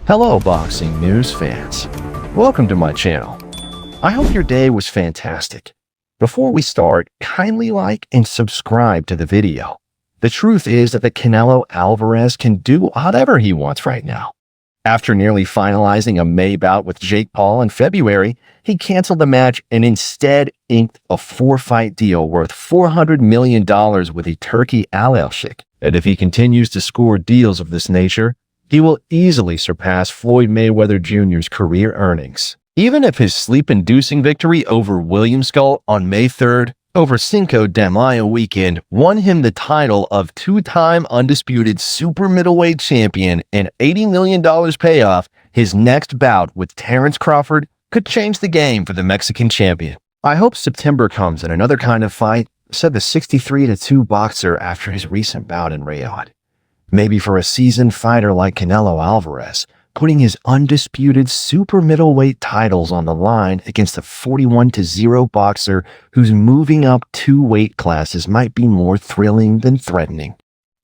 Hello, boxing news fans. Welcome to my channel. I hope your day was fantastic. Before we start, kindly like and subscribe to the video. The truth is that the Canelo Alvarez can do whatever he wants right now. After nearly finalizing a May bout with Jake Paul in February, he canceled the match and instead inked a 4-fight deal worth $400 million with the Turkey Analyst. And if he continues to score deals of this nature, he will easily surpass Floyd Mayweather Jr.'s career earnings. Even if his sleep-inducing victory over William Skull on May 3rd over Cinco de Mayo weekend won him the title of two-time undisputed super middleweight champion and $80 million payoff, his next bout with Terence Crawford could change the game for the Mexican champion. "I hope September comes in another kind of fight," said the 63-2 boxer after his recent bout in Riyadh. Maybe for a seasoned fighter like Canelo Alvarez, putting his undisputed super middleweight titles on the line against a 41-0 boxer who's moving up 2 weight classes might be more thrilling than threatening.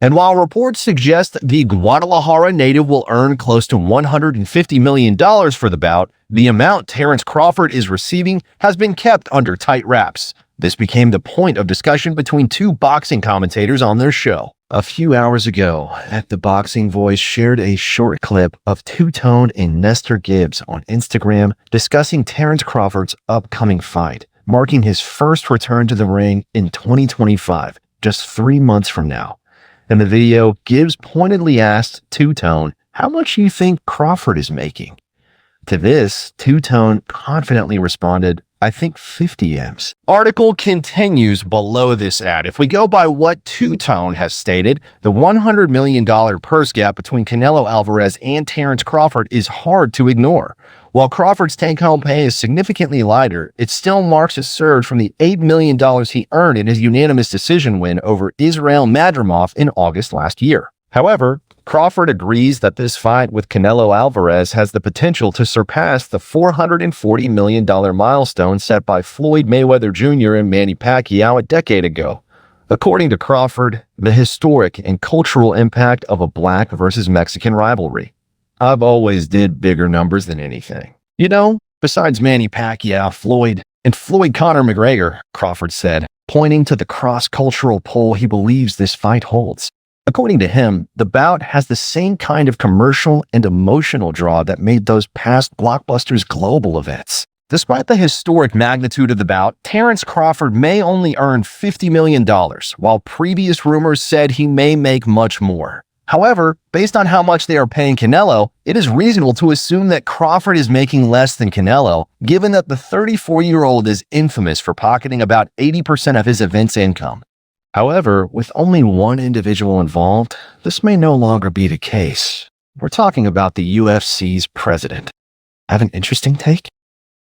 And while reports suggest the Guadalajara native will earn close to $150 million for the bout, the amount Terence Crawford is receiving has been kept under tight wraps. This became the point of discussion between 2 boxing commentators on their show. A few hours ago, The Boxing Voice shared a short clip of Two-Tone and Nestor Gibbs on Instagram discussing Terence Crawford's upcoming fight, marking his first return to the ring in 2025, just 3 months from now. In the video, Gibbs pointedly asked Two-Tone how much you think Crawford is making. To this, Two-Tone confidently responded, "I think 50 M's. Article continues below this ad. If we go by what Two-Tone has stated, the $100 million purse gap between Canelo Alvarez and Terence Crawford is hard to ignore. While Crawford's take-home pay is significantly lighter, it still marks a surge from the $8 million he earned in his unanimous decision win over Israel Madrimov in August last year. However, Crawford agrees that this fight with Canelo Alvarez has the potential to surpass the $440 million milestone set by Floyd Mayweather Jr. and Manny Pacquiao a decade ago. According to Crawford, the historic and cultural impact of a black versus Mexican rivalry. "I've always did bigger numbers than anything. You know, besides Manny Pacquiao, Floyd Conor McGregor," Crawford said, pointing to the cross-cultural pull he believes this fight holds. According to him, the bout has the same kind of commercial and emotional draw that made those past blockbusters global events. Despite the historic magnitude of the bout, Terence Crawford may only earn $50 million, while previous rumors said he may make much more. However, based on how much they are paying Canelo, it is reasonable to assume that Crawford is making less than Canelo, given that the 34-year-old is infamous for pocketing about 80% of his event's income. However, with only one individual involved, this may no longer be the case. We're talking about the UFC's president. Have an interesting take?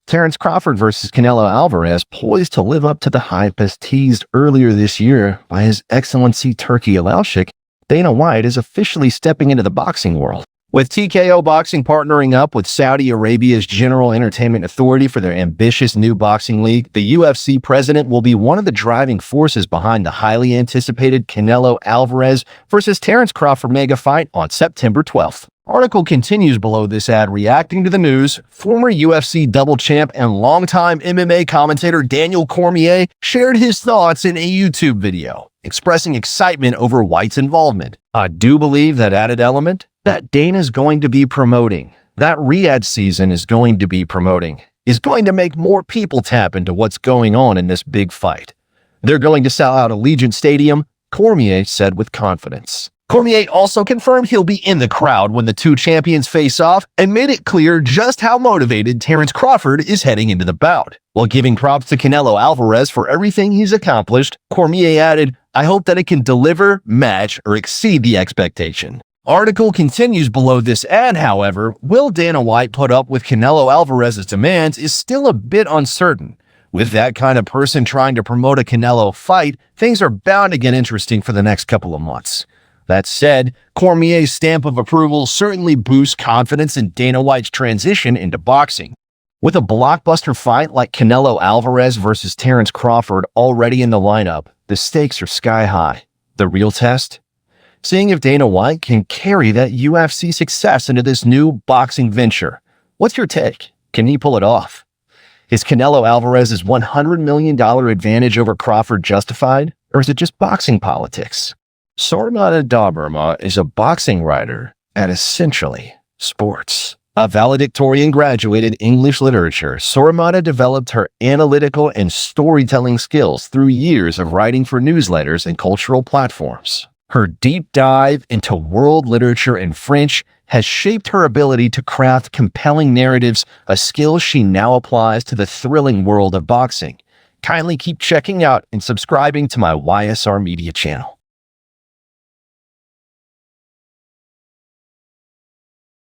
Terence Crawford versus Canelo Alvarez poised to live up to the hype as teased earlier this year by His Excellency Turkey Analyst. Dana White is officially stepping into the boxing world. With TKO Boxing partnering up with Saudi Arabia's General Entertainment Authority for their ambitious new boxing league, the UFC president will be one of the driving forces behind the highly anticipated Canelo Alvarez versus Terence Crawford mega fight on September 12th. Article continues below this ad reacting to the news. Former UFC double champ and longtime MMA commentator Daniel Cormier shared his thoughts in a YouTube video, expressing excitement over White's involvement. "I do believe that added element that Dana's going to be promoting, that Riyadh season is going to be promoting, is going to make more people tap into what's going on in this big fight. They're going to sell out Allegiant Stadium," Cormier said with confidence. Cormier also confirmed he'll be in the crowd when the 2 champions face off and made it clear just how motivated Terence Crawford is heading into the bout. While giving props to Canelo Alvarez for everything he's accomplished, Cormier added, "I hope that it can deliver, match, or exceed the expectation." Article continues below this ad, however, will Dana White put up with Canelo Alvarez's demands is still a bit uncertain. With that kind of person trying to promote a Canelo fight, things are bound to get interesting for the next couple of months. That said, Cormier's stamp of approval certainly boosts confidence in Dana White's transition into boxing. With a blockbuster fight like Canelo Alvarez versus Terence Crawford already in the lineup, the stakes are sky high. The real test? seeing if Dana White can carry that UFC success into this new boxing venture. What's your take? Can he pull it off? Is Canelo Alvarez's $100 million advantage over Crawford justified, or is it just boxing politics? Sormata Doberma is a boxing writer at Essentially Sports. A valedictorian graduate in English literature, Sormata developed her analytical and storytelling skills through years of writing for newsletters and cultural platforms. Her deep dive into world literature in French has shaped her ability to craft compelling narratives, a skill she now applies to the thrilling world of boxing. Kindly keep checking out and subscribing to my YSR Media channel.